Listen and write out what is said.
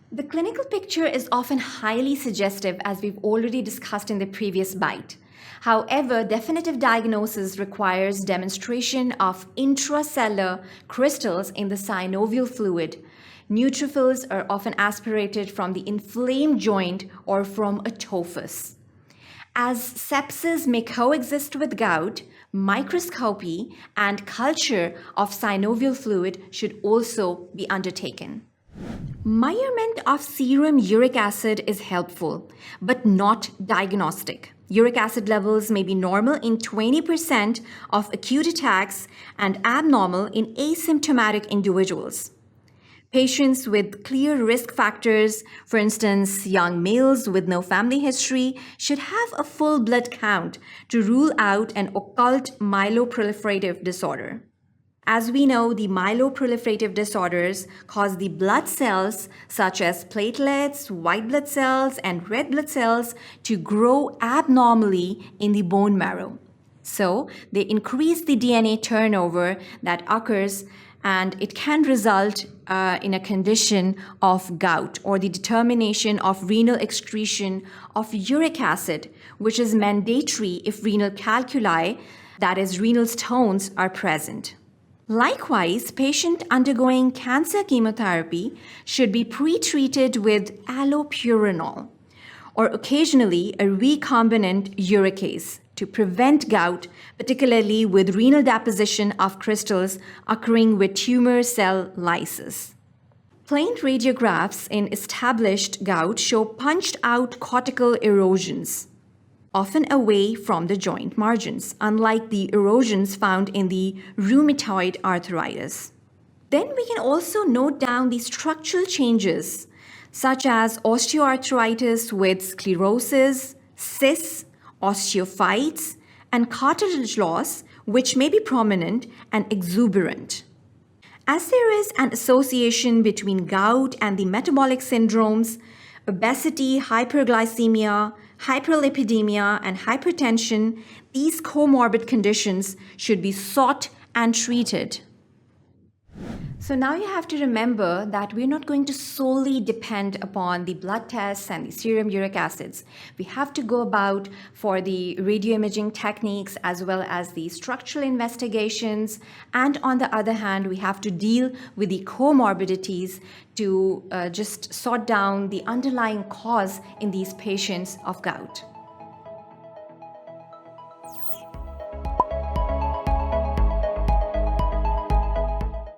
The clinical picture is often highly suggestive, as we've already discussed in the previous bite. However, definitive diagnosis requires demonstration of intracellular crystals in the synovial fluid. Neutrophils are often aspirated from the inflamed joint or from a tophus. As sepsis may coexist with gout, microscopy and culture of synovial fluid should also be undertaken. Measurement of serum uric acid is helpful, but not diagnostic. Uric acid levels may be normal in 20% of acute attacks and abnormal in asymptomatic individuals. Patients with clear risk factors, for instance, young males with no family history, should have a full blood count to rule out an occult myeloproliferative disorder. As we know, the myeloproliferative disorders cause the blood cells, such as platelets, white blood cells, and red blood cells, to grow abnormally in the bone marrow. So, they increase the DNA turnover that occurs, and it can result in a condition of gout, or the determination of renal excretion of uric acid, which is mandatory if renal calculi, that is, renal stones, are present. Likewise, patient undergoing cancer chemotherapy should be pre-treated with allopurinol or occasionally a recombinant uricase to prevent gout, particularly with renal deposition of crystals occurring with tumor cell lysis. Plain radiographs in established gout show punched-out cortical erosions, often away from the joint margins, unlike the erosions found in the rheumatoid arthritis. Then we can also note down the structural changes, such as osteoarthritis with sclerosis, cysts, osteophytes, and cartilage loss, which may be prominent and exuberant. As there is an association between gout and the metabolic syndromes, obesity, hyperglycemia, hyperlipidemia, and hypertension, these comorbid conditions should be sought and treated. So now you have to remember that we're not going to solely depend upon the blood tests and the serum uric acids. We have to go about for the radioimaging techniques as well as the structural investigations. And on the other hand, we have to deal with the comorbidities to just sort down the underlying cause in these patients of gout.